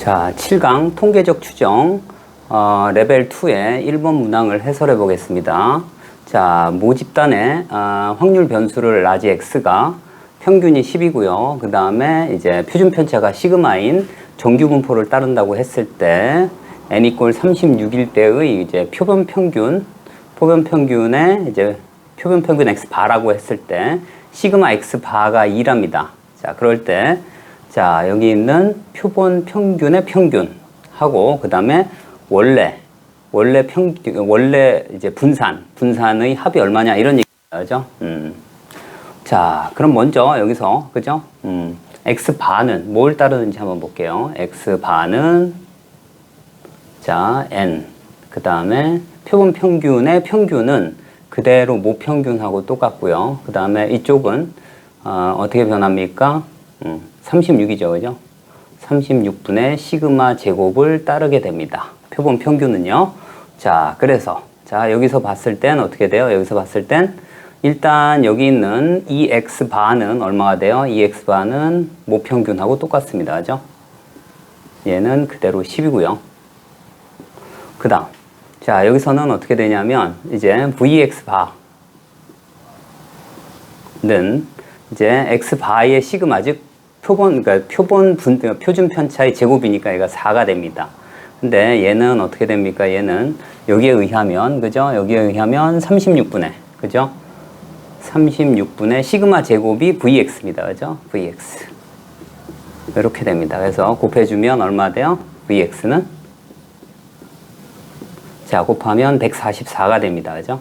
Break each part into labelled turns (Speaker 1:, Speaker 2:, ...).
Speaker 1: 자, 7강 통계적 추정 레벨 2의 1번 문항을 해설해 보겠습니다. 자, 모집단의 확률 변수를 라지 x가 평균이 10이고요. 그 다음에 이제 표준 편차가 시그마인 정규 분포를 따른다고 했을 때 n = 36일 때의 이제 표본 평균에 이제 표본 평균 x 바라고 했을 때 시그마 x 바가 2랍니다. 자, 그럴 때 자, 여기 있는 표본 평균의 평균하고 그 다음에 원래 이제 분산의 합이 얼마냐 이런 얘기죠. 자, 그럼 먼저 여기서 그죠? x 바는 뭘 따르는지 한번 볼게요. x 바는 자 n 그 다음에 표본 평균의 평균은 그대로 모평균하고 똑같고요. 그 다음에 이쪽은 어떻게 변합니까? 36이죠, 그죠? 36분의 시그마 제곱을 따르게 됩니다. 표본 평균은요. 자, 그래서 자 여기서 봤을 땐 어떻게 돼요? 여기서 봤을 땐 일단 여기 있는 이 x 바는 얼마가 돼요? 이 x 바는 모평균하고 똑같습니다, 그죠? 얘는 그대로 10이고요. 그 다음 자 여기서는 어떻게 되냐면 이제 vx 바는 이제 x 바의 시그마 즉 그러니까 표준 편차의 제곱이니까 얘가 4가 됩니다. 근데 얘는 어떻게 됩니까? 얘는 여기에 의하면 그죠? 여기에 의하면 36분의 그죠? 36분의 시그마 제곱이 vx입니다. 그죠? vx 이렇게 됩니다. 그래서 곱해주면 얼마 돼요? vx는 자 곱하면 144가 됩니다. 그죠?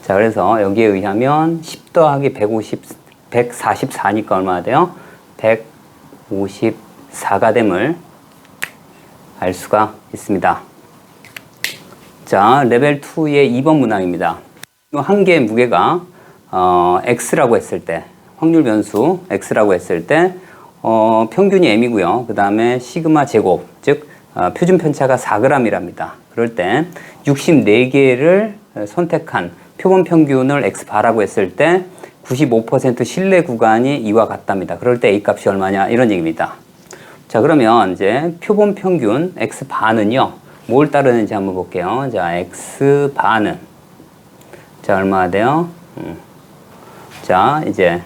Speaker 1: 자 그래서 여기에 의하면 10 더하기 144니까 얼마나 돼요? 154가 됨을 알 수가 있습니다. 자, 레벨 2의 2번 문항입니다. 한 개의 무게가 x라고 했을 때 확률 변수 x라고 했을 때 평균이 m이고요. 그 다음에 시그마 제곱 즉 표준 편차가 4g이랍니다. 그럴 때 64개를 선택한 표본 평균을 x 바라고 했을 때 95% 신뢰 구간이 이와 같답니다. 그럴 때 A 값이 얼마냐 이런 얘기입니다. 자 그러면 이제 표본 평균 x 바는요 뭘 따르는지 한번 볼게요. 자 x 바는 자 얼마가 돼요? 자 이제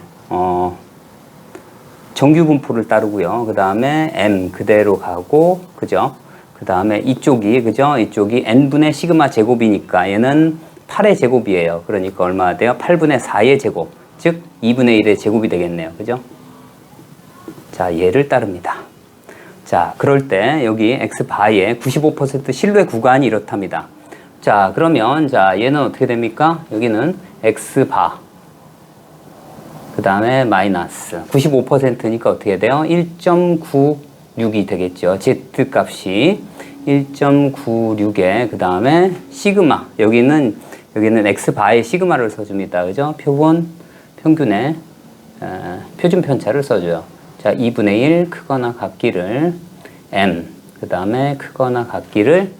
Speaker 1: 정규 분포를 따르고요. 그 다음에 m 그대로 가고 그죠? 그 다음에 이쪽이 그죠? 이쪽이 n분의 시그마 제곱이니까 얘는 8의 제곱이에요. 그러니까 얼마가 돼요? 8분의 4의 제곱 즉 2분의 1의 제곱이 되겠네요. 그죠? 자 얘를 따릅니다. 자 그럴 때 여기 x 바의 95% 신뢰 구간이 이렇답니다. 자 그러면 자 얘는 어떻게 됩니까? 여기는 x 바 그 다음에 마이너스 95%니까 어떻게 돼요? 1.96이 되겠죠. z 값이 1.96에 그 다음에 시그마 여기는 x 바의 시그마를 써줍니다. 그죠? 평균의 표준 편차를 써줘요. 자, 2분의 1 크거나 같기를 m 그 다음에 크거나 같기를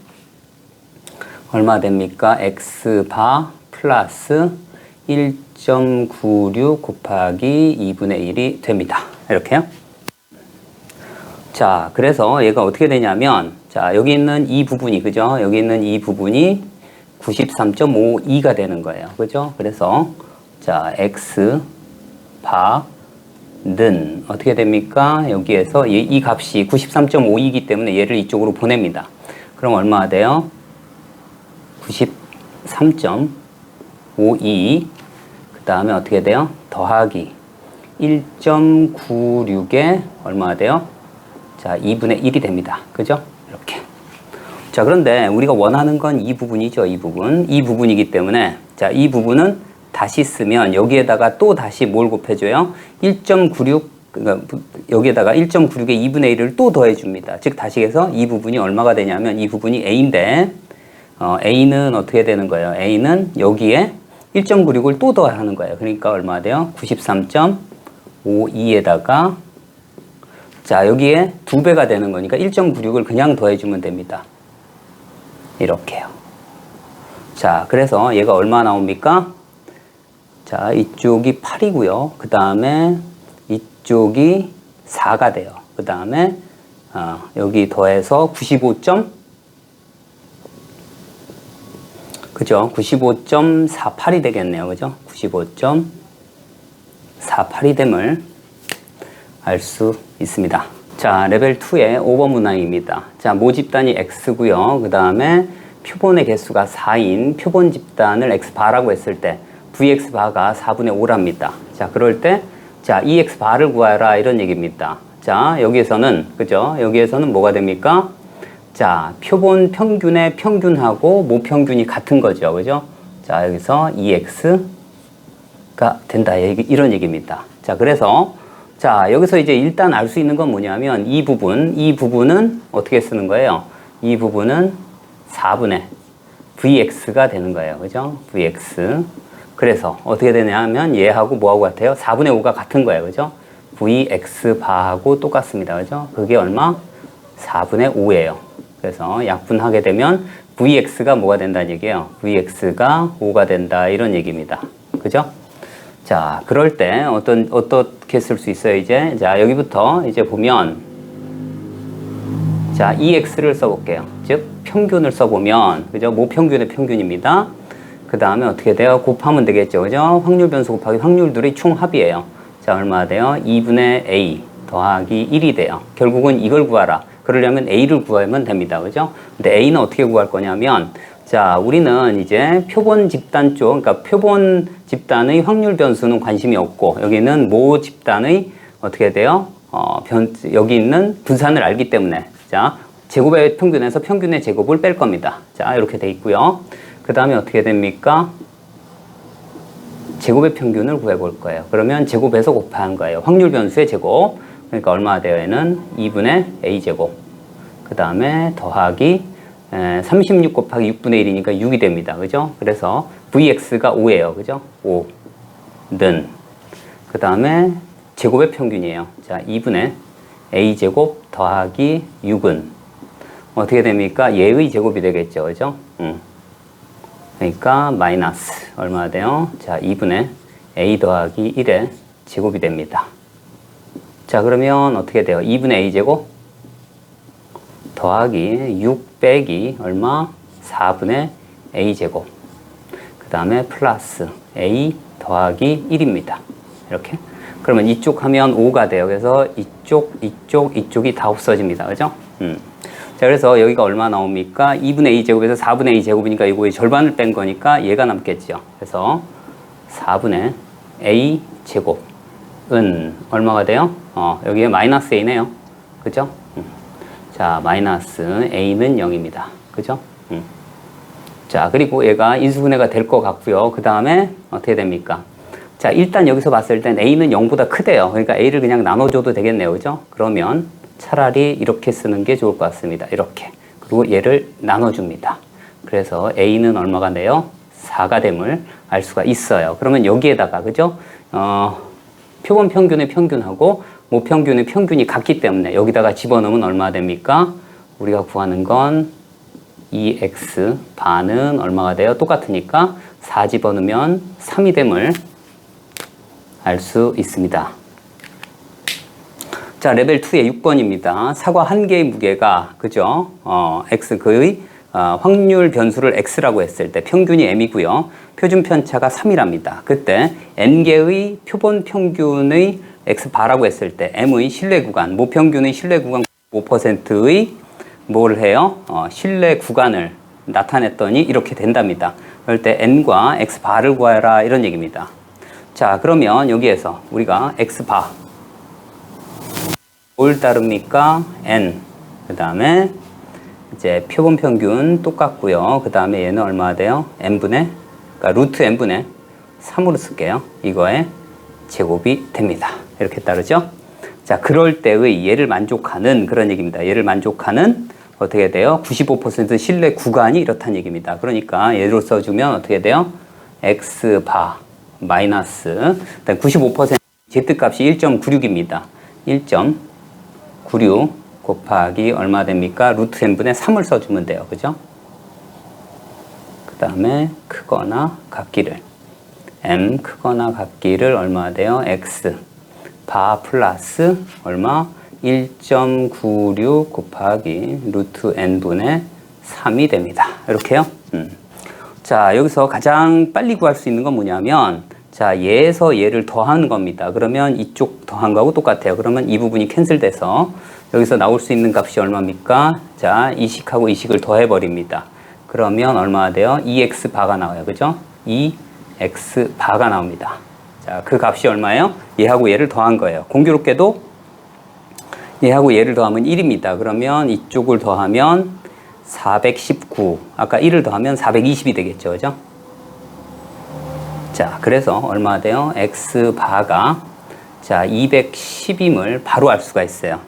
Speaker 1: 얼마 됩니까? x 바 플러스 1.96 곱하기 2분의 1이 됩니다. 이렇게요. 자, 그래서 얘가 어떻게 되냐면 자, 여기 있는 이 부분이 그죠? 여기 있는 이 부분이 93.52가 되는 거예요. 그죠? 그래서 자, x 바는 어떻게 됩니까? 여기에서 이 값이 93.52이기 때문에 얘를 이쪽으로 보냅니다. 그럼 얼마가 돼요? 93.52 그 다음에 어떻게 돼요? 더하기 1.96에 얼마가 돼요? 자, 2분의 1이 됩니다. 그죠? 이렇게. 자, 그런데 우리가 원하는 건 이 부분이죠. 이 부분이기 때문에 자, 이 부분은 다시 쓰면 여기에다가 또 다시 뭘 곱해줘요? 1.96 그러니까 여기에다가 1.96의 2분의 1을 또 더해줍니다. 즉 다시 해서 이 부분이 얼마가 되냐면 이 부분이 A인데 A는 어떻게 되는 거예요? A는 여기에 1.96을 또 더하는 거예요. 그러니까 얼마 돼요? 93.52에다가 자 여기에 2배가 되는 거니까 1.96을 그냥 더해주면 됩니다. 이렇게요. 자 그래서 얘가 얼마 나옵니까? 자 이쪽이 8이고요. 그 다음에 이쪽이 4가 돼요. 그 다음에 여기 더해서 95점, 그죠? 95.48이 되겠네요. 그죠? 95.48이 됨을 알 수 있습니다. 자, 레벨 2의 5번 문항입니다. 자, 모 집단이 X고요. 그 다음에 표본의 개수가 4인 표본 집단을 X바라고 했을 때 VX바가 4분의 5랍니다. 자, 그럴 때 자, EX바를 구하라 이런 얘기입니다. 자, 여기에서는 그죠? 여기에서는 뭐가 됩니까? 자, 표본 평균의 평균하고 모평균이 같은 거죠. 그죠? 자, 여기서 EX가 된다. 이런 얘기입니다. 자, 그래서 자, 여기서 이제 일단 알 수 있는 건 뭐냐면 이 부분은 어떻게 쓰는 거예요? 이 부분은 4분의 VX가 되는 거예요. 그죠? VX. 그래서 어떻게 되냐면 얘하고 뭐하고 같아요? 4분의 5가 같은 거예요. 그죠? VX 바하고 똑같습니다. 그죠? 그게 얼마? 4분의 5예요. 그래서 약분하게 되면 VX가 뭐가 된다는 얘기예요? VX가 5가 된다. 이런 얘기입니다. 그죠? 자, 그럴 때 어떻게 쓸 수 있어요, 이제? 자, 여기부터 이제 보면 자, EX를 써볼게요. 즉, 평균을 써보면, 그죠? 모평균의 평균입니다. 그 다음에 어떻게 돼요? 곱하면 되겠죠. 그죠? 확률 변수 곱하기 확률들의 총합이에요. 자, 얼마 돼요? 2분의 A 더하기 1이 돼요. 결국은 이걸 구하라. 그러려면 A를 구하면 됩니다. 그죠? 근데 A는 어떻게 구할 거냐면, 자, 우리는 이제 표본 집단 쪽, 그러니까 표본 집단의 확률 변수는 관심이 없고, 여기는 모 집단의 어떻게 돼요? 여기 있는 분산을 알기 때문에, 자, 제곱의 평균에서 평균의 제곱을 뺄 겁니다. 자, 이렇게 돼 있고요. 그 다음에 어떻게 됩니까? 제곱의 평균을 구해볼 거예요. 그러면 제곱에서 곱하는 거예요. 확률 변수의 제곱. 그러니까 얼마가 돼요? 얘는 2분의 A제곱. 그 다음에 더하기 36 곱하기 6분의 1이니까 6이 됩니다. 그죠? 그래서 VX가 5예요. 그죠? 5는. 그 다음에 제곱의 평균이에요. 자, 2분의 A제곱 더하기 6은 어떻게 됩니까? 얘의 제곱이 되겠죠. 그죠? 그러니까 마이너스 얼마나 돼요? 자, 2분의 A 더하기 1의 제곱이 됩니다. 자, 그러면 어떻게 돼요? 2분의 A제곱 더하기 6 빼기 얼마? 4분의 A제곱. 그 다음에 플러스 A 더하기 1입니다. 이렇게. 그러면 이쪽 하면 5가 돼요. 그래서 이쪽이 다 없어집니다. 그죠? 자, 그래서 여기가 얼마 나옵니까? 2분의 A제곱에서 4분의 A제곱이니까 이거의 절반을 뺀 거니까 얘가 남겠죠. 그래서 4분의 A제곱은 얼마가 돼요? 여기에 마이너스 A네요. 그죠? 자, 마이너스 A는 0입니다. 그죠? 자, 그리고 얘가 인수분해가 될 것 같고요. 그 다음에 어떻게 됩니까? 자, 일단 여기서 봤을 땐 A는 0보다 크대요. 그러니까 A를 그냥 나눠줘도 되겠네요. 그죠? 그러면 차라리 이렇게 쓰는 게 좋을 것 같습니다. 이렇게. 그리고 얘를 나눠줍니다. 그래서 A는 얼마가 돼요? 4가 됨을 알 수가 있어요. 그러면 여기에다가, 그죠? 표본 평균의 평균하고 모평균의 평균이 같기 때문에 여기다가 집어넣으면 얼마 됩니까? 우리가 구하는 건 EX 반은 얼마가 돼요? 똑같으니까 4 집어넣으면 3이 됨을 알 수 있습니다. 자, 레벨 2의 6번입니다. 사과 한 개의 무게가, 그죠? X, 그의 확률 변수를 X라고 했을 때 평균이 M이고요. 표준 편차가 3이랍니다. 그때 N개의 표본 평균의 X바라고 했을 때 M의 신뢰 구간, 모평균의 신뢰 구간 5%의 뭘 해요? 신뢰 구간을 나타냈더니 이렇게 된답니다. 그럴 때 N과 X바를 구하라 이런 얘기입니다. 자, 그러면 여기에서 우리가 X바 뭘 따릅니까? N. 그 다음에 이제 표본 평균 똑같고요. 그 다음에 얘는 얼마나 돼요? N분의, 그러니까 루트 N분의 3으로 쓸게요. 이거의 제곱이 됩니다. 이렇게 따르죠? 자, 그럴 때의 얘를 만족하는 그런 얘기입니다. 얘를 만족하는 어떻게 돼요? 95% 신뢰 구간이 이렇다는 얘기입니다. 그러니까 얘로 써주면 어떻게 돼요? X바 마이너스 95% Z값이 1.96입니다. 1.96 곱하기 얼마 됩니까? 루트 n분의 3을 써주면 돼요. 그죠? 그 다음에 크거나 같기를 m 크거나 같기를 얼마 돼요? x 바 플러스 얼마? 1.96 곱하기 루트 n분의 3이 됩니다. 이렇게요. 자, 여기서 가장 빨리 구할 수 있는 건 뭐냐면, 자, 얘에서 얘를 더하는 겁니다. 그러면 이쪽 더한 거하고 똑같아요. 그러면 이 부분이 캔슬돼서 여기서 나올 수 있는 값이 얼마입니까? 자, 이식하고 이식을 더해버립니다. 그러면 얼마가 돼요? 2x 바가 나와요. 그죠? 2x 바가 나옵니다. 자, 그 값이 얼마예요? 얘하고 얘를 더한 거예요. 공교롭게도 얘하고 얘를 더하면 1입니다. 그러면 이쪽을 더하면 419. 아까 1을 더하면 420이 되겠죠. 그죠? 자, 그래서 얼마가 돼요? x 바가 자, 210임을 바로 알 수가 있어요.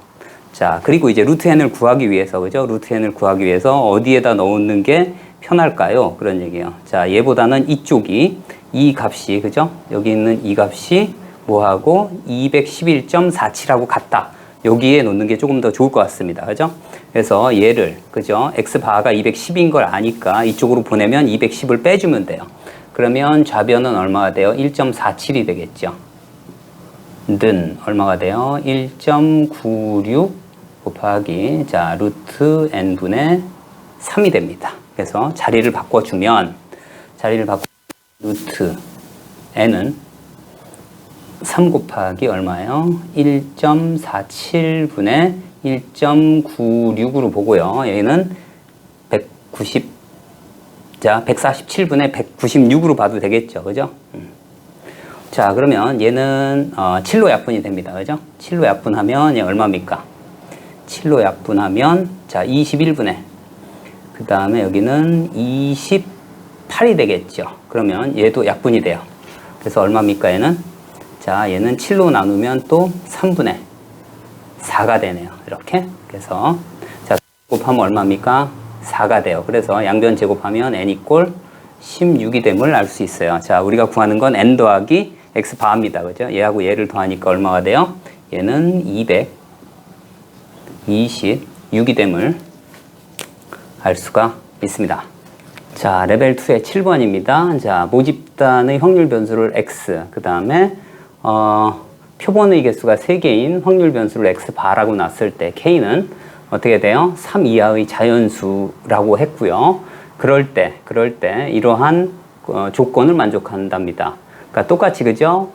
Speaker 1: 자, 그리고 이제 루트 n을 구하기 위해서, 그죠? 루트 n을 구하기 위해서 어디에다 넣는 게 편할까요? 그런 얘기예요. 자, 얘보다는 이쪽이 이 값이, 그죠? 여기 있는 이 값이 뭐하고 211.47하고 같다. 여기에 놓는 게 조금 더 좋을 것 같습니다. 그죠? 그래서 얘를, 그죠? x바가 210인 걸 아니까 이쪽으로 보내면 210을 빼주면 돼요. 그러면 좌변은 얼마가 돼요? 1.47이 되겠죠. 는 얼마가 돼요? 1.96 곱하기 자 루트 n분의 3이 됩니다. 그래서 자리를 바꿔주면 루트 n은 3 곱하기 얼마예요? 1.47분의 1.96으로 보고요. 얘는 147분의 196으로 봐도 되겠죠. 그죠? 자, 그러면 얘는 7로 약분이 됩니다. 그죠? 7로 약분하면 얘 얼마입니까? 7로 약분하면 자 21분의 그 다음에 여기는 28이 되겠죠. 그러면 얘도 약분이 돼요. 그래서 얼마입니까? 얘는 자 얘는 7로 나누면 또 3분의 4가 되네요. 이렇게. 그래서 자 곱하면 얼마입니까? 4가 돼요. 그래서 양변 제곱하면 n 이꼴 16이 됨을 알 수 있어요. 자, 우리가 구하는 건 n 더하기 x 바입니다. 그죠? 얘하고 얘를 더하니까 얼마가 돼요? 얘는 226이 됨을 알 수가 있습니다. 자, 레벨 2의 7번입니다. 자, 모집단의 확률 변수를 x, 그 다음에 표본의 개수가 3개인 확률 변수를 x 바라고 놨을 때 k는 어떻게 돼요? 3 이하의 자연수라고 했고요. 그럴 때 이러한 조건을 만족한답니다. 그러니까 똑같이 그죠?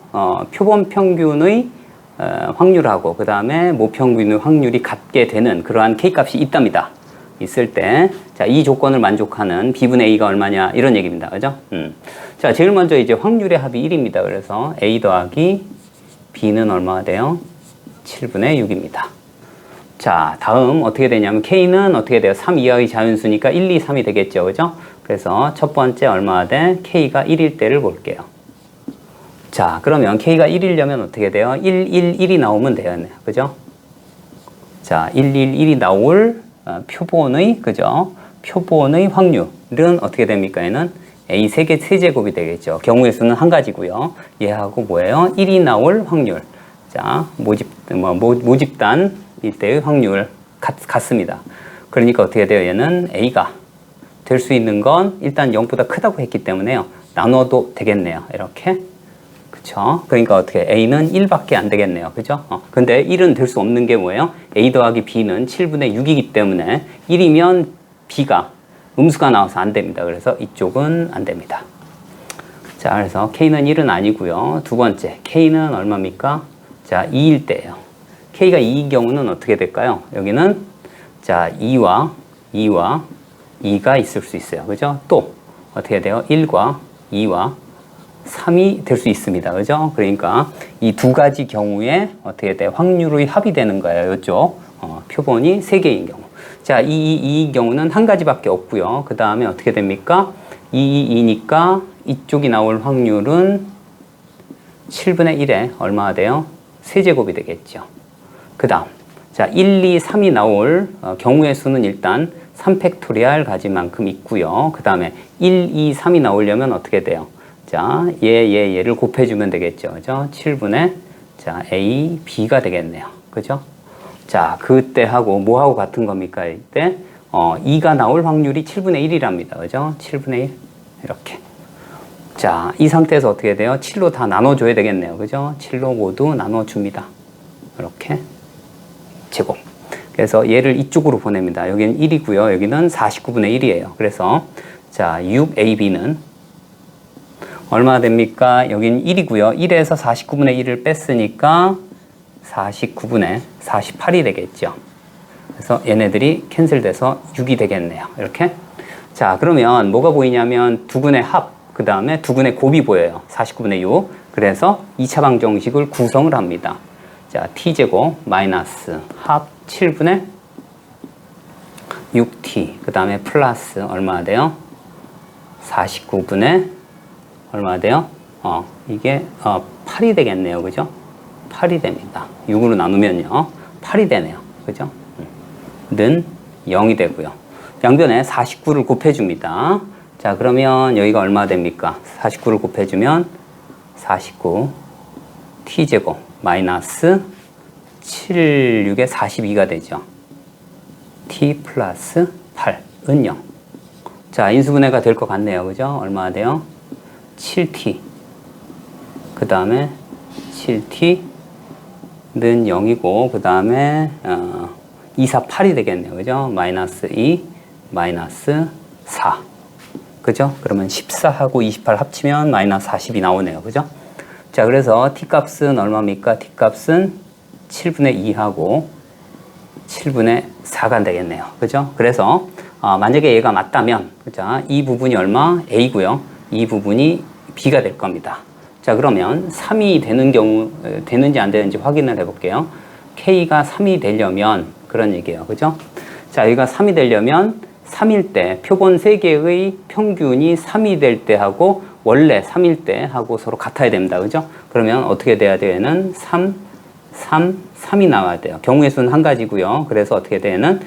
Speaker 1: 표본 평균의 확률하고 그 다음에 모평균의 확률이 같게 되는 그러한 k 값이 있답니다. 있을 때, 자, 이 조건을 만족하는 b분의 a가 얼마냐 이런 얘기입니다. 그죠? 자, 제일 먼저 이제 확률의 합이 1입니다. 그래서 a 더하기 b는 얼마가 돼요? 7분의 6입니다. 자, 다음 어떻게 되냐면 k는 어떻게 돼요? 3 이하의 자연수니까 1, 2, 3이 되겠죠. 그죠? 그래서 첫 번째 얼마가 돼? k가 1일 때를 볼게요. 자, 그러면 k가 1이려면 어떻게 돼요? 1, 1, 1이 나오면 돼요. 그죠? 자, 1, 1, 1이 나올 표본의, 그죠? 표본의 확률은 어떻게 됩니까? 얘는 a 세제곱이 되겠죠. 경우의 수는 한 가지고요. 얘하고 뭐예요? 1이 나올 확률. 자, 모집단 이때의 확률 같습니다. 그러니까 어떻게 돼요? 얘는 a가 될 수 있는 건 일단 0보다 크다고 했기 때문에요. 나눠도 되겠네요. 이렇게. 그쵸? 그러니까 어떻게 a는 1밖에 안 되겠네요. 그죠? 근데 1은 될 수 없는 게 뭐예요? a 더하기 b는 7분의 6이기 때문에 1이면 b가 음수가 나와서 안 됩니다. 그래서 이쪽은 안 됩니다. 자, 그래서 k는 1은 아니고요. 두 번째, k는 얼마입니까? 자, 2일 때예요. k가 2인 경우는 어떻게 될까요? 여기는 자 2가 있을 수 있어요. 그죠? 또 어떻게 돼요? 1과 2와 3이 될 수 있습니다. 그죠? 그러니까 이 두 가지 경우에 어떻게 돼요? 확률의 합이 되는 거예요. 이쪽 표본이 3개인 경우. 자, 2인 경우는 한 가지밖에 없고요. 그 다음에 어떻게 됩니까? 2니까 이쪽이 나올 확률은 7분의 1에 얼마가 돼요? 세제곱이 되겠죠. 그 다음 자 1, 2, 3이 나올 경우의 수는 일단 3팩토리알 가지만큼 있고요. 그 다음에 1, 2, 3이 나오려면 어떻게 돼요? 자, 얘를 곱해주면 되겠죠. 그죠? 7분의 자 a, b가 되겠네요. 그죠? 자, 그때 하고 뭐하고 같은 겁니까? 이때 2가 나올 확률이 7분의 1이랍니다. 그죠? 7분의 1 이렇게. 자, 이 상태에서 어떻게 돼요? 7로 다 나눠줘야 되겠네요. 그죠? 7로 모두 나눠줍니다. 이렇게. 제곱. 그래서 얘를 이쪽으로 보냅니다. 여기는 1이고요. 여기는 49분의 1이에요. 그래서 자, 6ab는 얼마 됩니까? 여기는 1이고요. 1에서 49분의 1을 뺐으니까 49분의 48이 되겠죠. 그래서 얘네들이 캔슬돼서 6이 되겠네요. 이렇게. 자, 그러면 뭐가 보이냐면 두근의 합, 그 다음에 두근의 곱이 보여요. 49분의 6. 그래서 2차 방정식을 구성을 합니다. 자, t제곱 마이너스 합 7분의 6t. 그 다음에 플러스 얼마 돼요? 49분의 얼마 돼요? 이게 8이 되겠네요. 그죠? 8이 됩니다. 6으로 나누면요. 8이 되네요. 그죠? 는 0이 되고요. 양변에 49를 곱해줍니다. 자, 그러면 여기가 얼마 됩니까? 49를 곱해주면 49 t제곱 마이너스 7, 6에 42가 되죠. t 플러스 8은 0. 자, 인수분해가 될 것 같네요. 그죠? 얼마 돼요? 7t. 그 다음에 7t는 0이고, 그 다음에 2, 4, 8이 되겠네요. 그죠? 마이너스 2, 마이너스 4. 그죠? 그러면 14하고 28 합치면 마이너스 40이 나오네요. 그죠? 자, 그래서 t값은 얼마입니까? t값은 7분의 2하고 7분의 4가 되겠네요. 그죠? 그래서 만약에 얘가 맞다면, 그죠? 이 부분이 얼마? a고요. 이 부분이 b가 될 겁니다. 자, 그러면 3이 되는 경우, 되는지 안 되는지 확인을 해볼게요. k가 3이 되려면 그런 얘기예요. 그죠? 자, 여기가 3이 되려면 3일 때 표본 3개의 평균이 3이 될 때 하고 원래 3일 때 하고 서로 같아야 됩니다. 그죠? 그러면 어떻게 돼야 돼요? 얘는 3, 3, 3이 나와야 돼요. 경우의 수는 한 가지고요. 그래서 어떻게 돼요?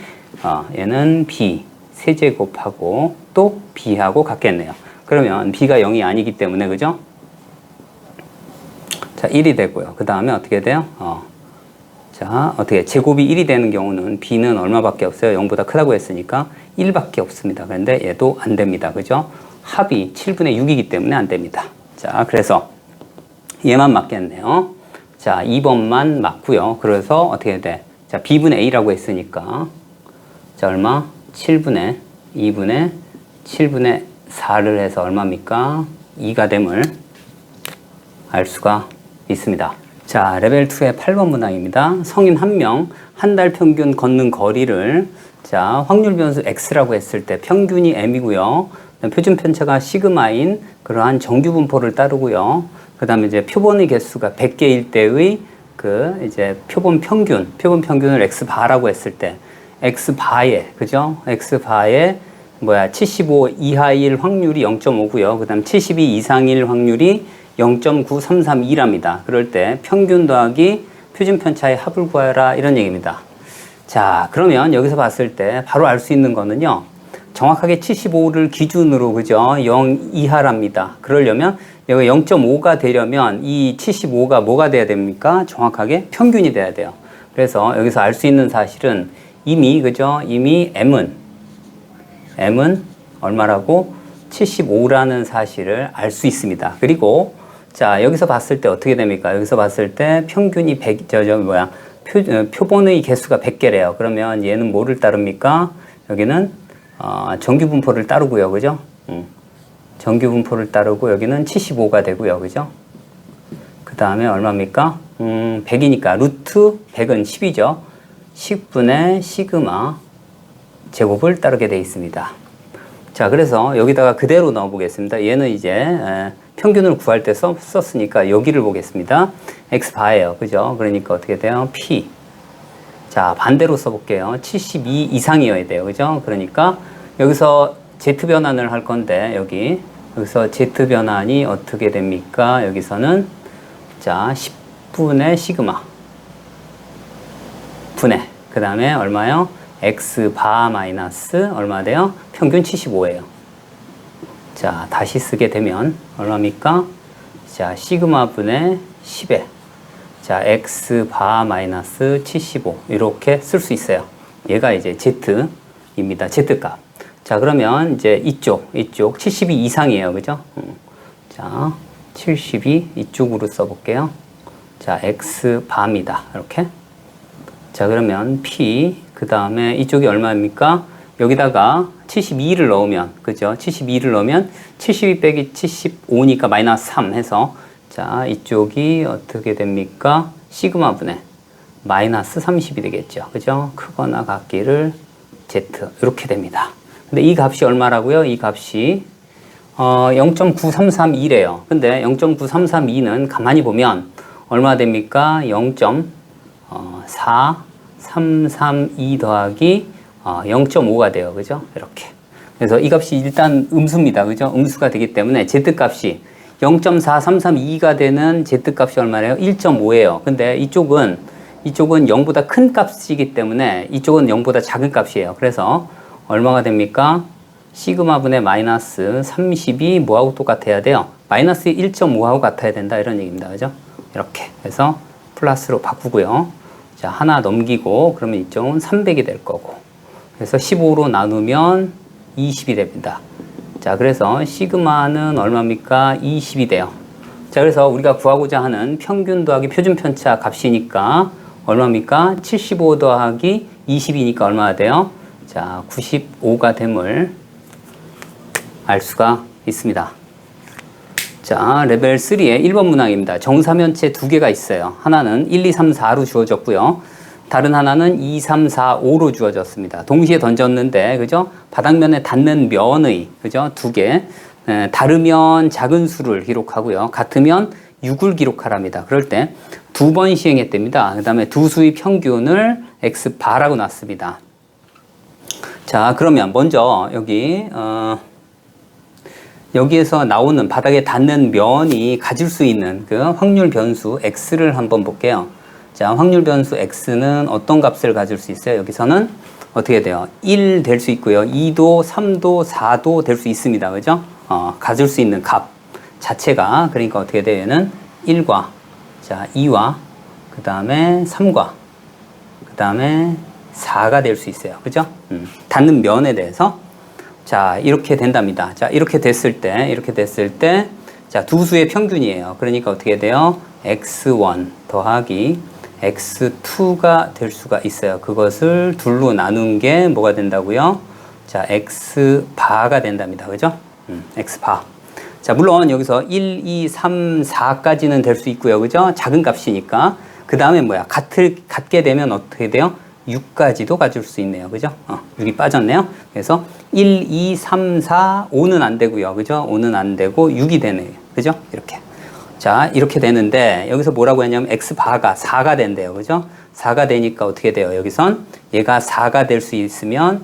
Speaker 1: 얘는 b 세제곱하고 또 b하고 같겠네요. 그러면 b가 0이 아니기 때문에, 그죠? 자, 1이 되고요. 그 다음에 어떻게 돼요? 자, 어떻게 제곱이 1이 되는 경우는 b는 얼마밖에 없어요? 0보다 크다고 했으니까 1밖에 없습니다. 그런데 얘도 안 됩니다. 그죠? 합이 7분의 6이기 때문에 안 됩니다. 자, 그래서 얘만 맞겠네요. 자, 2번만 맞고요. 그래서 어떻게 돼? 자, b분의 a라고 했으니까 자, 얼마? 7분의 2분의 7분의 4를 해서 얼마입니까? 2가 됨을 알 수가 있습니다. 자, 레벨 2의 8번 문항입니다. 성인 1명, 한 달 평균 걷는 거리를 자, 확률 변수 x라고 했을 때 평균이 m이고요. 표준 편차가 시그마인 그러한 정규 분포를 따르고요. 그 다음에 이제 표본의 개수가 100개일 때의 그 이제 표본 평균을 x바라고 했을 때 x바에, 그죠? x바에 75 이하일 확률이 0.5고요. 그 다음 72 이상일 확률이 0.9332랍니다. 그럴 때 평균 더하기 표준 편차의 합을 구하라 이런 얘기입니다. 자, 그러면 여기서 봤을 때 바로 알 수 있는 거는요. 정확하게 75를 기준으로, 그죠? 0 이하랍니다. 그러려면 여기 0.5가 되려면 이 75가 뭐가 돼야 됩니까? 정확하게 평균이 돼야 돼요. 그래서 여기서 알 수 있는 사실은 이미, 그죠? 이미 M은 얼마라고? 75라는 사실을 알 수 있습니다. 그리고 자, 여기서 봤을 때 어떻게 됩니까? 여기서 봤을 때 평균이 100, 표본의 개수가 100개래요. 그러면 얘는 뭐를 따릅니까? 여기는 정규 분포를 따르고요. 그죠? 정규 분포를 따르고 여기는 75가 되고요. 그죠? 그 다음에 얼마입니까? 100이니까 루트 100은 10이죠. 10분의 시그마 제곱을 따르게 되어 있습니다. 자, 그래서 여기다가 그대로 넣어 보겠습니다. 얘는 이제 평균을 구할 때 썼으니까 여기를 보겠습니다. x바예요. 그죠? 그러니까 어떻게 돼요? p. 자, 반대로 써볼게요. 72 이상이어야 돼요. 그죠? 그러니까 여기서 z 변환을 할 건데 여기서 z 변환이 어떻게 됩니까? 여기서는 자, 10분의 시그마 분의 그 다음에 얼마요? x바 마이너스 얼마 돼요? 평균 75예요. 자, 다시 쓰게 되면 얼마입니까? 자, 시그마 분의 10에 자, x바 마이너스 75 이렇게 쓸 수 있어요. 얘가 이제 z입니다. z값. 자, 그러면 이제 이쪽 72 이상이에요. 그죠? 자, 72 이쪽으로 써볼게요. 자, x바입니다. 이렇게. 자, 그러면 P, 그 다음에 이쪽이 얼마입니까? 여기다가 72를 넣으면, 그죠? 72를 넣으면 72 빼기 75니까 마이너스 3 해서, 자, 이쪽이 어떻게 됩니까? 시그마 분의 마이너스 30이 되겠죠. 그죠? 크거나 같기를 Z. 이렇게 됩니다. 근데 이 값이 얼마라고요? 이 값이 0.9332래요. 근데 0.9332는 가만히 보면 얼마 됩니까? 0.4332 더하기 0.5가 돼요. 그죠? 이렇게. 그래서 이 값이 일단 음수입니다. 그죠? 음수가 되기 때문에 Z값이 0.4332가 되는 Z값이 얼마래요? 1.5예요. 근데 이쪽은 0보다 큰 값이기 때문에 이쪽은 0보다 작은 값이에요. 그래서 얼마가 됩니까? 시그마 분의 마이너스 30이 뭐하고 똑같아야 돼요? 마이너스 1.5하고 같아야 된다. 이런 얘기입니다. 그죠? 이렇게. 그래서 플러스로 바꾸고요. 자, 하나 넘기고, 그러면 이쪽은 300이 될 거고. 그래서 15로 나누면 20이 됩니다. 자, 그래서 시그마는 얼마입니까? 20이 돼요. 자, 그래서 우리가 구하고자 하는 평균 더하기 표준 편차 값이니까 얼마입니까? 75 더하기 20이니까 얼마가 돼요? 자, 95가 됨을 알 수가 있습니다. 자, 레벨 3의 1번 문항입니다. 정사면체 두 개가 있어요. 하나는 1, 2, 3, 4로 주어졌고요. 다른 하나는 2, 3, 4, 5로 주어졌습니다. 동시에 던졌는데, 그죠? 바닥면에 닿는 면의, 그죠? 두 개. 다르면 작은 수를 기록하고요. 같으면 6을 기록하랍니다. 그럴 때 두 번 시행했답니다. 그 다음에 두 수의 평균을 X바라고 놨습니다. 자, 그러면 먼저 여기에서 나오는 바닥에 닿는 면이 가질 수 있는 그 확률 변수 X를 한번 볼게요. 자, 확률 변수 X는 어떤 값을 가질 수 있어요? 여기서는 어떻게 돼요? 1 될 수 있고요. 2도, 3도, 4도 될 수 있습니다. 그죠? 가질 수 있는 값 자체가, 그러니까 어떻게 돼요? 얘는 1과, 자, 2와, 그 다음에 3과, 그 다음에 4가 될 수 있어요. 그죠? 닿는 면에 대해서. 자, 이렇게 된답니다. 자, 이렇게 됐을 때, 자, 두 수의 평균이에요. 그러니까 어떻게 돼요? X1 더하기 X2가 될 수가 있어요. 그것을 둘로 나눈 게 뭐가 된다고요? 자, X바가 된답니다. 그죠? X바. 자, 물론 여기서 1, 2, 3, 4까지는 될 수 있고요. 그죠? 작은 값이니까. 그 다음에 뭐야? 같게 되면 어떻게 돼요? 6까지도 가질 수 있네요. 그죠? 6이 빠졌네요. 그래서 1, 2, 3, 4, 5는 안 되고요. 그죠? 5는 안 되고 6이 되네요. 그죠? 이렇게. 자, 이렇게 되는데 여기서 뭐라고 했냐면 X바가 4가 된대요. 그죠? 4가 되니까 어떻게 돼요? 여기선 얘가 4가 될 수 있으면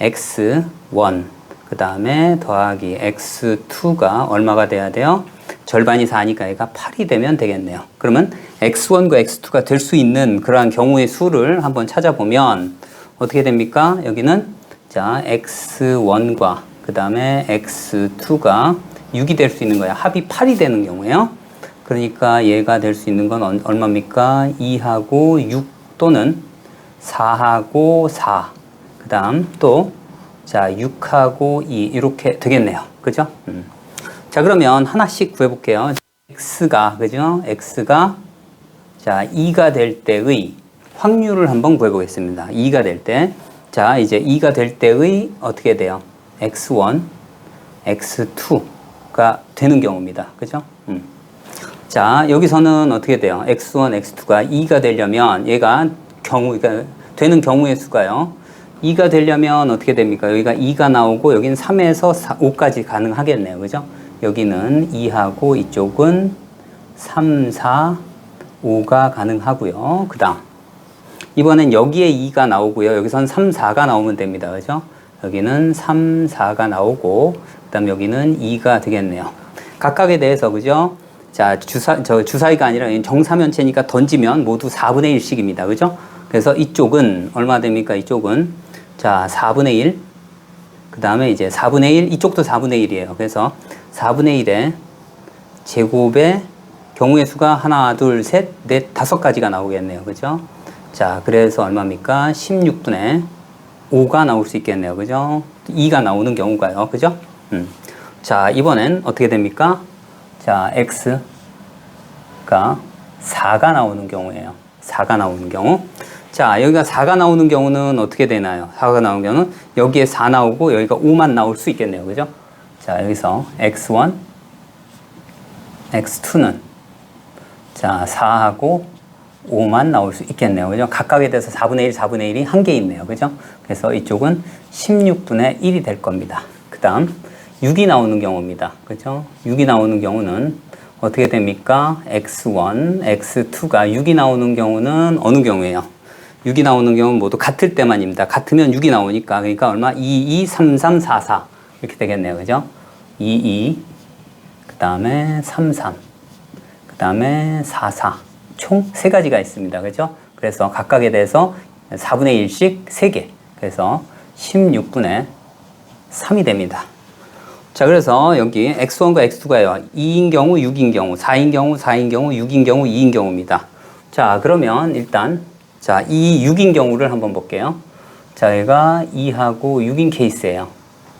Speaker 1: X1 그 다음에 더하기 X2가 얼마가 돼야 돼요? 절반이 4니까 얘가 8이 되면 되겠네요. 그러면 X1과 X2가 될 수 있는 그러한 경우의 수를 한번 찾아보면 어떻게 됩니까? 여기는 자, X1과 그 다음에 X2가 6이 될 수 있는 거야. 합이 8이 되는 경우에요. 그러니까 얘가 될 수 있는 건 얼마입니까? 2하고 6 또는 4하고 4. 그 다음 또 자, 6하고 2 이렇게 되겠네요. 그죠? 자, 그러면 하나씩 구해볼게요. X가, 그죠? X가 자, 2가 될 때의 확률을 한번 구해보겠습니다. 2가 될 때. 자, 이제 2가 될 때의 어떻게 돼요? X1, X2가 되는 경우입니다. 그죠? 자, 여기서는 어떻게 돼요? X1, X2가 2가 되려면 얘가 그러니까 되는 경우의 수가요. 2가 되려면 어떻게 됩니까? 여기가 2가 나오고 여기는 3에서 5까지 가능하겠네요. 그죠? 여기는 2하고 이쪽은 3, 4, 5가 가능하고요. 그 다음 이번엔 여기에 2가 나오고요. 여기선 3, 4가 나오면 됩니다. 그죠? 여기는 3, 4가 나오고 그 다음 여기는 2가 되겠네요. 각각에 대해서 그죠? 자, 주사위가 아니라 정사면체니까 던지면 모두 4분의 1씩입니다. 그죠? 그래서 이쪽은 얼마 됩니까? 이쪽은 자, 4분의 1. 그 다음에 이제 4분의 1, 이쪽도 4분의 1이에요. 그래서 4분의 1의 제곱의 경우의 수가 하나, 둘, 셋, 넷, 5가지가 나오겠네요. 그죠? 자, 그래서 얼마입니까? 16분의 5가 나올 수 있겠네요. 그죠? 2가 나오는 경우가요. 그죠? 자, 이번엔 어떻게 됩니까? 자, X가 4가 나오는 경우예요. 4가 나오는 경우. 자, 여기가 4가 나오는 경우는 어떻게 되나요? 4가 나오는 경우는 여기에 4 나오고 여기가 5만 나올 수 있겠네요. 그죠? 자, 여기서 x1, x2는 자, 4하고 5만 나올 수 있겠네요. 그죠? 각각에 대해서 4분의 1, 4분의 1이 한 개 있네요. 그죠? 그래서 이쪽은 16분의 1이 될 겁니다. 그 다음 6이 나오는 경우입니다. 그죠? 6이 나오는 경우는 어떻게 됩니까? x1, x2가 6이 나오는 경우는 어느 경우예요? 6이 나오는 경우는 모두 같을 때만입니다. 같으면 6이 나오니까. 그러니까 얼마? 2, 2, 3, 3, 4, 4. 이렇게 되겠네요. 그죠? 2, 2, 그 다음에 3, 3, 그 다음에 4, 4. 총 3가지가 있습니다. 그죠? 그래서 각각에 대해서 4분의 1씩 3개. 그래서 16분의 3이 됩니다. 자, 그래서 여기 x1과 x2가요. 2인 경우, 6인 경우, 4인 경우, 4인 경우, 6인 경우, 2인 경우입니다. 자, 그러면 일단 자, 이 6인 경우를 한번 볼게요. 자, 얘가 2하고 6인 케이스예요.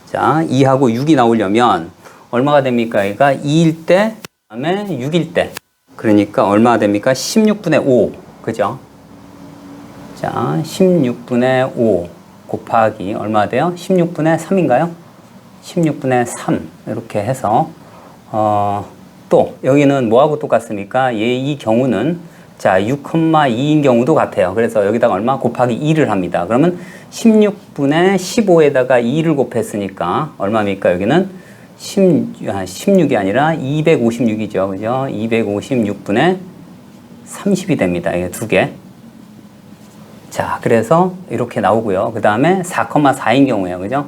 Speaker 1: 자, 2하고 6이 나오려면 얼마가 됩니까? 얘가 2일 때, 그 다음에 6일 때. 그러니까 얼마가 됩니까? 16분의 5. 그죠? 자, 16분의 5 곱하기 얼마가 돼요? 16분의 3인가요? 16분의 3. 이렇게 해서, 또, 여기는 뭐하고 똑같습니까? 얘 이 경우는 자, 6,2인 경우도 같아요. 그래서 여기다가 얼마? 곱하기 2를 합니다. 그러면 16분의 15에다가 2를 곱했으니까 얼마입니까? 여기는 16이 아니라 256이죠. 그죠? 256분의 30이 됩니다. 이게 두 개. 자, 그래서 이렇게 나오고요. 그 다음에 4,4인 경우예요. 그죠?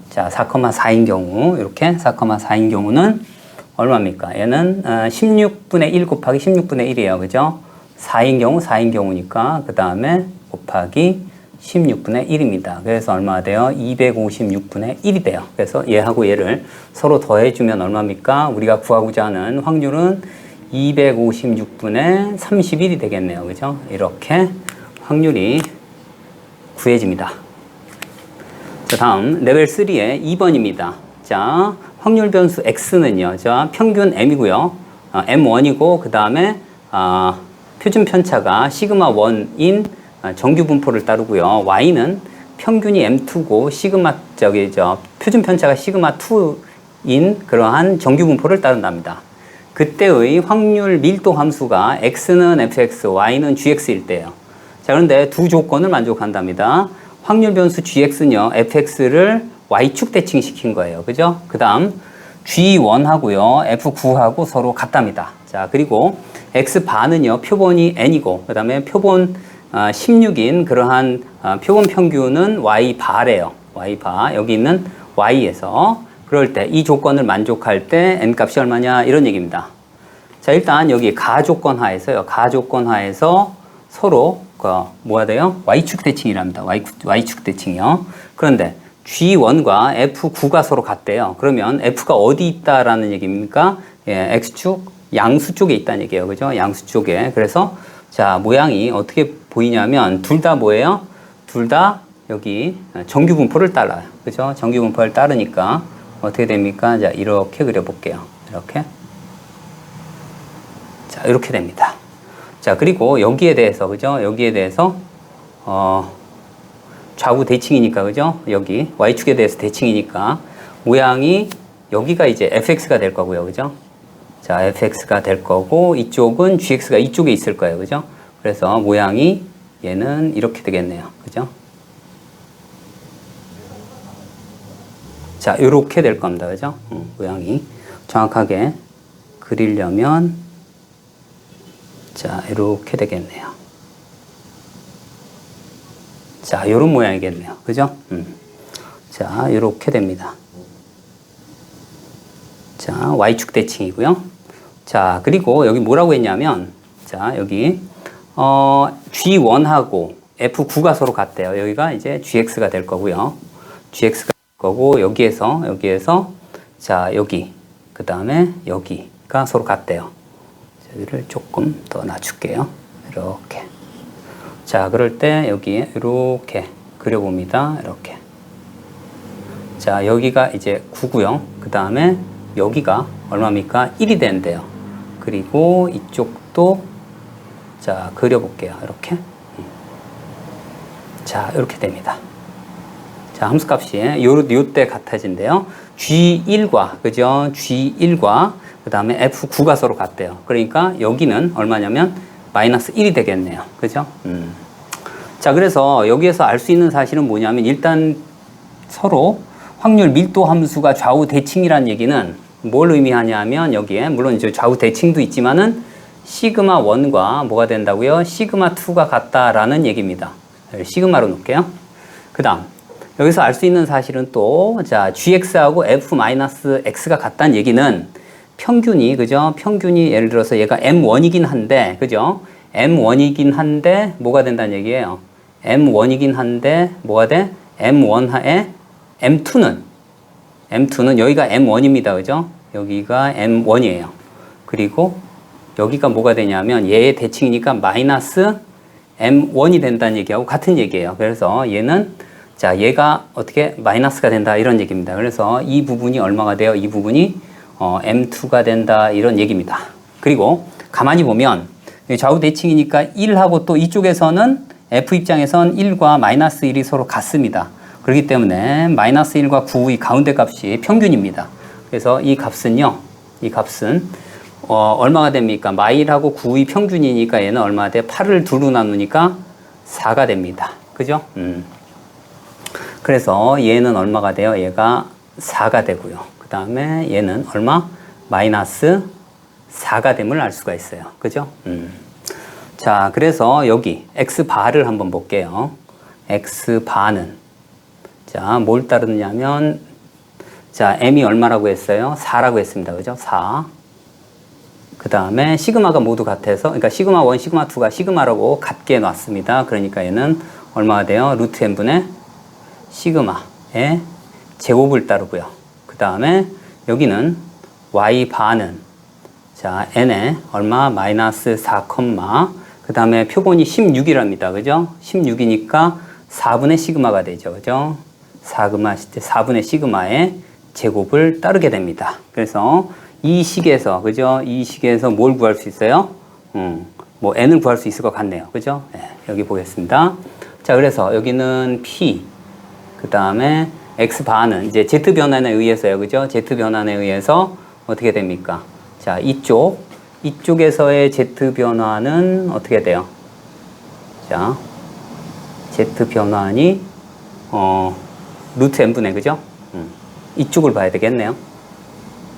Speaker 1: 자, 4,4인 경우, 이렇게 4,4인 경우는 얼마입니까? 얘는 16분의 1 곱하기 16분의 1이에요. 그죠? 4인 경우, 4인 경우니까 그 다음에 곱하기 16분의 1입니다. 그래서 얼마가 돼요? 256분의 1이 돼요. 그래서 얘하고 얘를 서로 더해주면 얼마입니까? 우리가 구하고자 하는 확률은 256분의 31이 되겠네요. 그죠? 이렇게 확률이 구해집니다. 자, 다음 레벨 3의 2번입니다. 자, 확률 변수 x는요. 자, 평균 m이고요. m1이고 그 다음에 표준 편차가 시그마 1인 정규 분포를 따르고요. y는 평균이 m2고 시그마 표준 편차가 시그마 2인 그러한 정규 분포를 따른답니다. 그때의 확률 밀도 함수가 x는 fx, y는 gx일 때예요. 자, 그런데 두 조건을 만족한답니다. 확률 변수 gx는요. fx를 y축 대칭시킨 거예요. 그죠? 그 다음 G1하고요. F9하고 서로 같답니다. 자, 그리고 X바는요. 표본이 N이고 그 다음에 표본 16인 그러한 표본 평균은 Y바래요. Y바. 여기 있는 Y에서 그럴 때 이 조건을 만족할 때 N값이 얼마냐 이런 얘기입니다. 자, 일단 여기 가조건 하에서요. 가조건 하에서 서로 뭐가 돼요? Y축 대칭이랍니다. Y축 대칭이요. 그런데 G1과 F9가 서로 같대요. 그러면 F가 어디 있다라는 얘기입니까? 예, X축 양수 쪽에 있다는 얘기예요. 그죠? 양수 쪽에. 그래서 자, 모양이 어떻게 보이냐면 둘 다 뭐예요? 둘 다 여기 정규 분포를 따라요. 그죠? 정규 분포를 따르니까 어떻게 됩니까? 자, 이렇게 그려 볼게요. 이렇게. 자, 이렇게 됩니다. 자, 그리고 여기에 대해서 그죠? 여기에 대해서 좌우 대칭이니까, 그죠? 여기, Y축에 대해서 대칭이니까, 모양이, 여기가 이제 fx가 될 거고요, 그죠? 자, fx가 될 거고, 이쪽은 gx가 이쪽에 있을 거예요, 그죠? 그래서 모양이, 얘는 이렇게 되겠네요, 그죠? 자, 요렇게 될 겁니다, 그죠? 모양이. 정확하게 그리려면, 자, 이렇게 되겠네요. 자, 요런 모양이겠네요. 그죠? 자, 요렇게 됩니다. 자, Y축 대칭이고요. 자, 그리고 여기 뭐라고 했냐면, 자, 여기, G1하고 F9가 서로 같대요. 여기가 이제 GX가 될 거고요. GX가 될 거고, 여기에서, 자, 여기, 그 다음에 여기가 서로 같대요. 여기를 조금 더 낮출게요. 이렇게. 자, 그럴 때 여기 이렇게 그려봅니다. 이렇게. 자, 여기가 이제 9고요. 그 다음에 여기가 얼마입니까? 1이 된대요. 그리고 이쪽도 자, 그려볼게요. 이렇게. 자, 이렇게 됩니다. 자, 함수값이 요때 같아진대요. G1과, 그죠? G1과 그 다음에 F9가 서로 같대요. 그러니까 여기는 얼마냐면 마이너스 1이 되겠네요. 그죠? 자, 그래서 여기에서 알 수 있는 사실은 뭐냐면 일단 서로 확률 밀도 함수가 좌우 대칭이란 얘기는 뭘 의미하냐면 여기에 물론 이제 좌우 대칭도 있지만은 시그마 1과 뭐가 된다고요? 시그마 2가 같다라는 얘기입니다. 시그마로 놓을게요. 그 다음 여기서 알 수 있는 사실은 또 자, gx하고 f-x가 같다는 얘기는 평균이 그죠? 평균이 예를 들어서 얘가 m1이긴 한데 그죠? m1이긴 한데 뭐가 된다는 얘기예요. m1이긴 한데 뭐가 돼? m1하에 m2는 여기가 m1입니다. 그죠? 여기가 m1이에요. 그리고 여기가 뭐가 되냐면 얘의 대칭이니까 마이너스 m1이 된다는 얘기하고 같은 얘기예요. 그래서 얘는 자, 얘가 어떻게 마이너스가 된다 이런 얘기입니다. 그래서 이 부분이 얼마가 돼요? 이 부분이 m2가 된다 이런 얘기입니다. 그리고 가만히 보면 좌우 대칭이니까 1하고 또 이쪽에서는 f 입장에선 1과 마이너스 1이 서로 같습니다. 그렇기 때문에 마이너스 1과 9 이 가운데 값이 평균입니다. 그래서 이 값은 얼마가 됩니까? 마일하고 9의 평균이니까 얘는 얼마가 돼? 8을 2로 나누니까 4가 됩니다. 그죠? 그래서 얘는 얼마가 돼요? 얘가 4가 되고요. 그 다음에 얘는 얼마? 마이너스 4가 됨을 알 수가 있어요. 그죠? 자, 그래서 여기 x바를 한번 볼게요. x바는 자, 뭘 따르느냐면 자, m이 얼마라고 했어요? 4라고 했습니다. 그죠? 4. 그 다음에 시그마가 모두 같아서 그러니까 시그마 1, 시그마 2가 시그마라고 같게 놨습니다. 그러니까 얘는 얼마가 돼요? 루트 n분의 시그마의 제곱을 따르고요. 그 다음에 여기는 y바는 자, n에 얼마? 마이너스 4, 그 다음에 표본이 16이랍니다. 그죠? 16이니까 4분의 시그마가 되죠. 그죠? 4분의 시그마의 제곱을 따르게 됩니다. 그래서 이 식에서, 그죠? 이 식에서 뭘 구할 수 있어요? 뭐 n을 구할 수 있을 것 같네요. 그죠? 네, 여기 보겠습니다. 자, 그래서 여기는 p, 그 다음에 x바는 이제 z 변환에 의해서요. 그죠? z 변환에 의해서 어떻게 됩니까? 자, 이쪽에서의 z 변환은 어떻게 돼요? 자, z 변환이 루트 n분의 그죠? 이쪽을 봐야 되겠네요.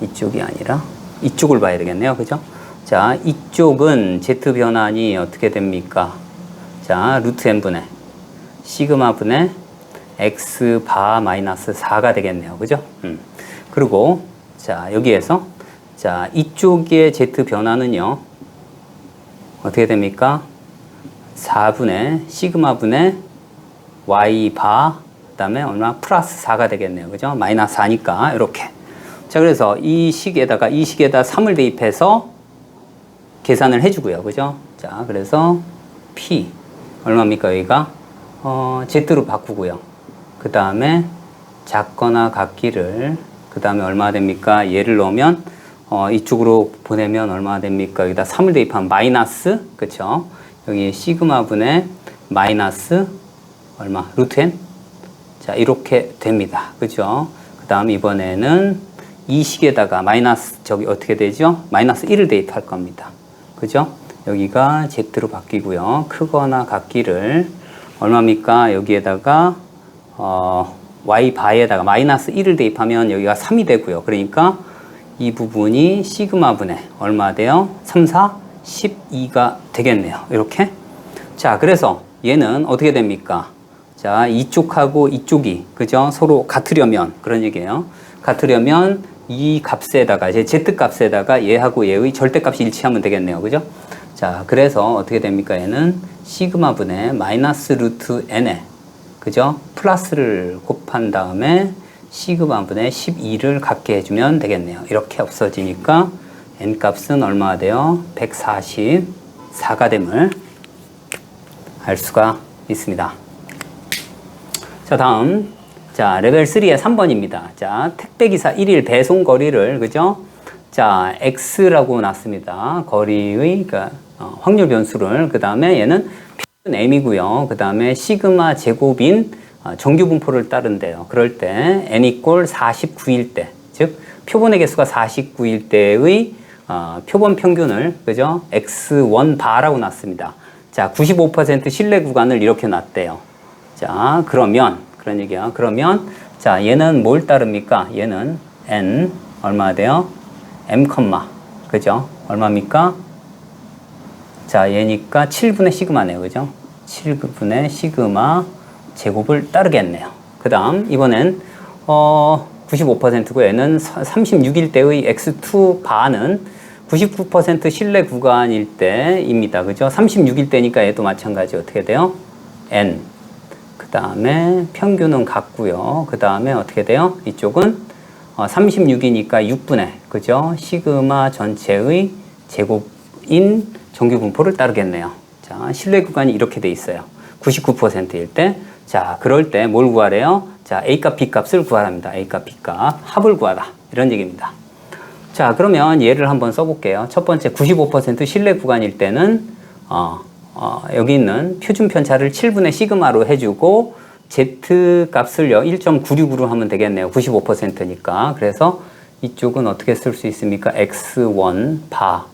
Speaker 1: 이쪽이 아니라 이쪽을 봐야 되겠네요. 그죠? 자, 이쪽은 z 변환이 어떻게 됩니까? 자, 루트 n분의 시그마 분의 x바 마이너스 4가 되겠네요. 그죠? 그리고 자, 여기에서 자, 이쪽의 z 변화는요. 어떻게 됩니까? 4분의 시그마 분의 y바 그다음에 얼마? 플러스 4가 되겠네요. 그죠? 마이너스 4니까 이렇게. 자, 그래서 이 식에다 3을 대입해서 계산을 해 주고요. 그죠? 자, 그래서 p 얼마입니까? 여기가 z로 바꾸고요. 그 다음에 작거나 같기를 그 다음에 얼마 됩니까? 얘를 넣으면 이쪽으로 보내면 얼마 됩니까? 여기다 3을 대입하면 마이너스 그쵸? 여기 시그마 분의 마이너스 얼마? 루트 n? 자, 이렇게 됩니다. 그죠? 그 다음 이번에는 이 식에다가 마이너스 저기 어떻게 되죠? 마이너스 1을 대입할 겁니다. 그죠? 여기가 z로 바뀌고요. 크거나 같기를 얼마입니까? 여기에다가 y바에다가 마이너스 1을 대입하면 여기가 3이 되고요. 그러니까 이 부분이 시그마 분의 얼마 돼요? 3, 4, 12가 되겠네요. 이렇게. 자, 그래서 얘는 어떻게 됩니까? 자, 이쪽하고 이쪽이 그죠? 서로 같으려면 그런 얘기예요. 같으려면 이 값에다가 이제 z 값에다가 얘하고 얘의 절대값이 일치하면 되겠네요. 그죠? 자, 그래서 어떻게 됩니까? 얘는 시그마 분의 마이너스 루트 n에 그죠? 플러스를 곱한 다음에 시그마 분의 12를 갖게 해주면 되겠네요. 이렇게 없어지니까 n 값은 얼마가 돼요? 144가 됨을 알 수가 있습니다. 자, 다음 자, 레벨 3의 3번입니다. 자, 택배기사 1일 배송 거리를 그죠? 자, x라고 놨습니다. 거리의 그러니까 확률 변수를 그 다음에 얘는 m이고요. 그 다음에 시그마 제곱인 정규 분포를 따른대요. 그럴 때 n 이꼴 49일 때, 즉 표본의 개수가 49일 때의 표본 평균을, 그죠? x1 바라고 놨습니다. 자, 95% 신뢰 구간을 이렇게 놨대요. 자, 그러면 그런 얘기야. 그러면 자, 얘는 뭘 따릅니까? 얘는 n 얼마 돼요? m, 그죠? 얼마입니까? 자, 얘니까 7분의 시그마네요. 그죠? 7분의 시그마 제곱을 따르겠네요. 그 다음, 이번엔, 95%고 얘는 36일 때의 x2 바는 99% 신뢰 구간일 때입니다. 그죠? 36일 때니까 얘도 마찬가지 어떻게 돼요? n. 그 다음에 평균은 같고요. 그 다음에 어떻게 돼요? 이쪽은 36이니까 6분의, 그죠? 시그마 전체의 제곱인 정규 분포를 따르겠네요. 자, 신뢰 구간이 이렇게 돼 있어요. 99%일 때. 자, 그럴 때 뭘 구하래요? 자, A값, B값을 구하랍니다. A값, B값. 합을 구하라. 이런 얘기입니다. 자, 그러면 얘를 한번 써볼게요. 첫 번째, 95% 신뢰 구간일 때는, 여기 있는 표준 편차를 7분의 시그마로 해주고, Z 값을요, 1.969로 하면 되겠네요. 95%니까. 그래서 이쪽은 어떻게 쓸 수 있습니까? X1 바.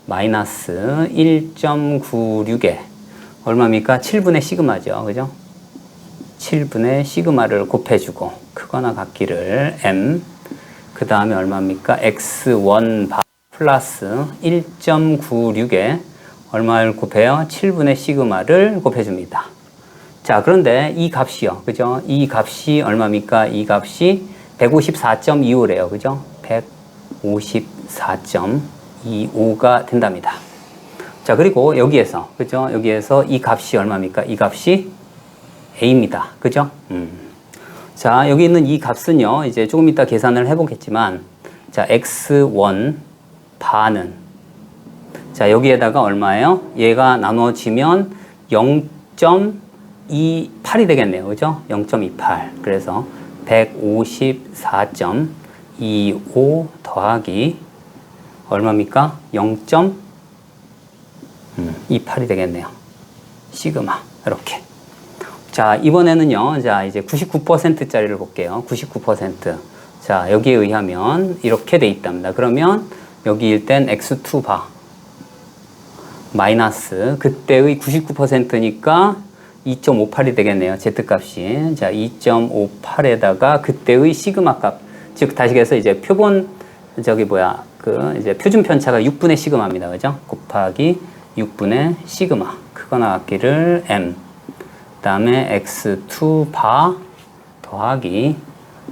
Speaker 1: 마이너스 1.96에 얼마입니까? 7분의 시그마죠. 그죠? 7분의 시그마를 곱해주고 크거나 같기를 m 그 다음에 얼마입니까? x1 바 플러스 1.96에 얼마를 곱해요? 7분의 시그마를 곱해줍니다. 자, 그런데 이 값이요. 그죠? 이 값이 얼마입니까? 이 값이 154.25래요. 그죠? 154.25가 된답니다. 자, 그리고 여기에서, 그죠? 여기에서 이 값이 얼마입니까? 이 값이 A입니다. 그죠? 자, 여기 있는 이 값은요, 이제 조금 이따 계산을 해보겠지만, 자, x1 바는, 자, 여기에다가 얼마예요? 얘가 나눠지면 0.28이 되겠네요. 그죠? 0.28. 그래서 154.25 더하기 얼마입니까? 0.28이 되겠네요. 시그마. 이렇게. 자, 이번에는요, 자, 이제 99%짜리를 볼게요. 99%. 자, 여기에 의하면 이렇게 돼 있답니다. 그러면 여기일 땐 x2 바. 마이너스, 그때의 99%니까 2.58이 되겠네요. Z값이. 자, 2.58에다가 그때의 시그마 값. 즉, 다시 해서 이제 표본, 이제 표준 편차가 6분의 시그마입니다. 그죠? 곱하기 6분의 시그마. 크거나 같기를 m. 그 다음에 x2 바 더하기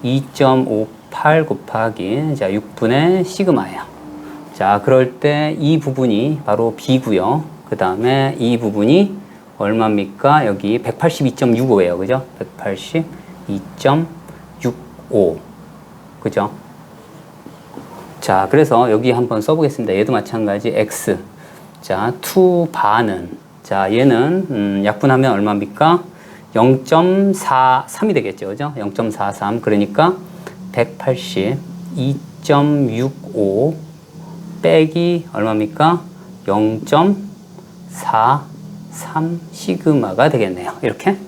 Speaker 1: 2.58 곱하기 자 6분의 시그마예요. 자, 그럴 때 이 부분이 바로 b고요. 그 다음에 이 부분이 얼마입니까? 여기 182.65예요. 그죠? 182.65. 그죠? 자, 그래서 여기 한번 써보겠습니다. 얘도 마찬가지 x. 자, 2 바는, 자, 얘는 약분하면 얼마입니까? 0.43이 되겠죠. 그죠? 0.43. 그러니까 182.65 빼기 얼마입니까? 0.43 시그마가 되겠네요. 이렇게.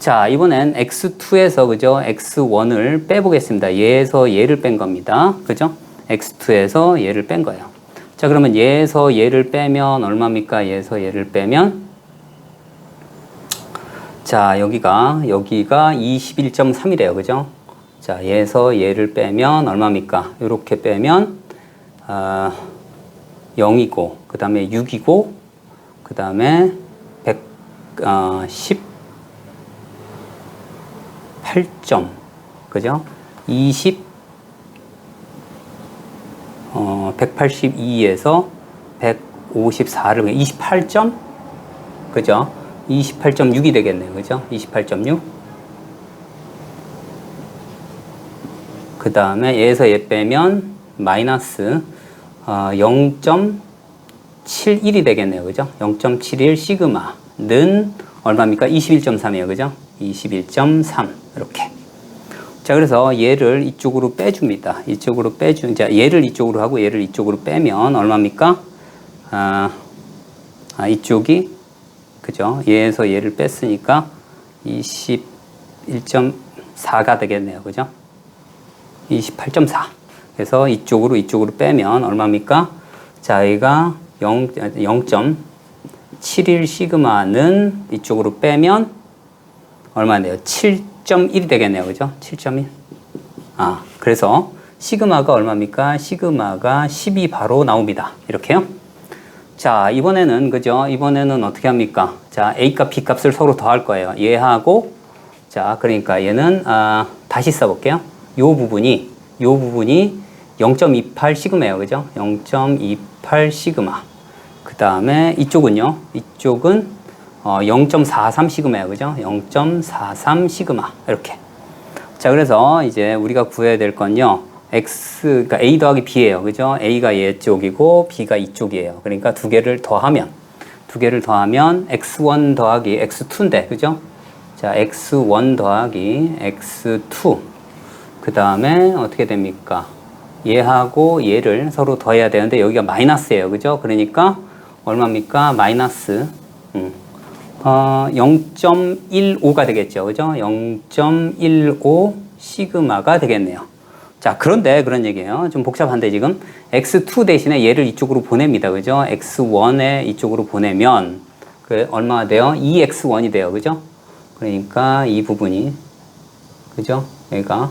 Speaker 1: 자, 이번엔 x2에서, 그죠? x1을 빼보겠습니다. 얘에서 얘를 뺀 겁니다. 그죠? x2에서 얘를 뺀 거예요. 자, 그러면 얘에서 얘를 빼면 얼마입니까? 얘에서 얘를 빼면, 자, 여기가 21.3이래요. 그죠? 자, 얘에서 얘를 빼면 얼마입니까? 이렇게 빼면 0이고, 그 다음에 6이고, 그 다음에 18점, 그죠? 182에서 154를 28점, 그죠? 28.6이 되겠네요. 그죠? 28.6. 그 다음에 얘에서 얘 빼면 마이너스 0.71이 되겠네요. 그죠? 0.71 시그마는 얼마입니까? 21.3이에요. 그죠? 21.3. 이렇게. 자, 그래서 얘를 이쪽으로 빼줍니다. 이쪽으로 자, 얘를 이쪽으로 하고 얘를 이쪽으로 빼면 얼마입니까? 이쪽이 그죠? 얘에서 얘를 뺐으니까 21.4가 되겠네요. 그죠? 28.4. 그래서 이쪽으로 빼면 얼마입니까? 자, 여기가 0.71 시그마는 이쪽으로 빼면 얼마인데요? 7.1이 되겠네요. 그죠? 7.1. 아, 그래서 시그마가 얼마입니까? 시그마가 10이 바로 나옵니다. 이렇게요. 자, 이번에는, 그죠? 이번에는 어떻게 합니까? 자, A 값, B 값을 서로 더할 거예요. 얘하고, 자, 그러니까 얘는, 다시 써볼게요. 요 부분이 0.28 시그마예요. 그죠? 0.28 시그마. 그 다음에 이쪽은요? 이쪽은, 0.43 시그마예요. 그죠? 0.43 시그마. 이렇게. 자, 그래서 이제 우리가 구해야 될 건요. 그러니까 A 더하기 B예요. 그죠? A가 얘 쪽이고 B가 이쪽이에요. 그러니까 두 개를 더하면 X1 더하기 X2인데, 그죠? 자, X1 더하기 X2. 그 다음에 어떻게 됩니까? 얘하고 얘를 서로 더해야 되는데 여기가 마이너스예요. 그죠? 그러니까 얼마입니까? 마이너스 0.15가 되겠죠. 그죠? 0.15 시그마가 되겠네요. 자, 그런데 그런 얘기예요. 좀 복잡한데 지금 x2 대신에 얘를 이쪽으로 보냅니다. 그죠? x1에 이쪽으로 보내면 그 얼마가 돼요? 2x1이 돼요. 그죠? 그러니까 이 부분이 그죠? 여기가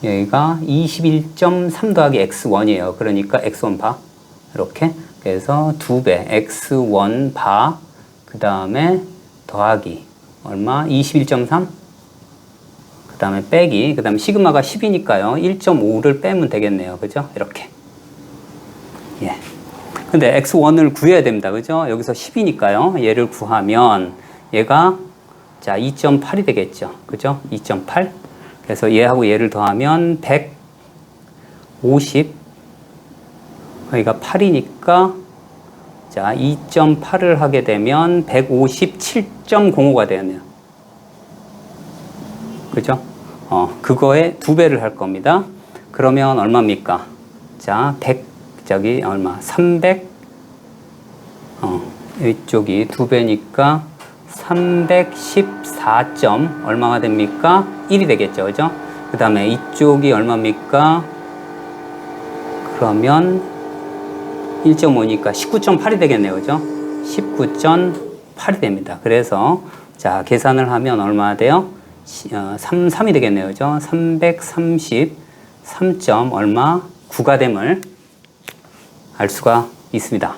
Speaker 1: 21.3 더하기 x1이에요. 그러니까 x1 바 이렇게 그래서 2배 x1 바 그 다음에 더하기 얼마? 21.3 그 다음에 빼기, 그 다음에 시그마가 10이니까요. 1.5를 빼면 되겠네요. 그죠? 이렇게. 예. 근데 x1을 구해야 됩니다. 그죠? 여기서 10이니까요. 얘를 구하면 얘가 자, 2.8이 되겠죠. 그죠? 2.8. 그래서 얘하고 얘를 더하면 150. 여기가 8이니까 자, 2.8을 하게 되면 157.05가 되었네요. 그죠? 그거에 2배를 할 겁니다. 그러면 얼마입니까? 자, 300, 이쪽이 2배니까 314. 얼마가 됩니까? 1이 되겠죠. 그죠? 그 다음에 이쪽이 얼마입니까? 그러면 1.5니까 19.8이 되겠네요. 그죠? 19.8이 됩니다. 그래서 자, 계산을 하면 얼마 돼요? 3이 되겠네요. 그죠? 333. 얼마? 9가 됨을 알 수가 있습니다.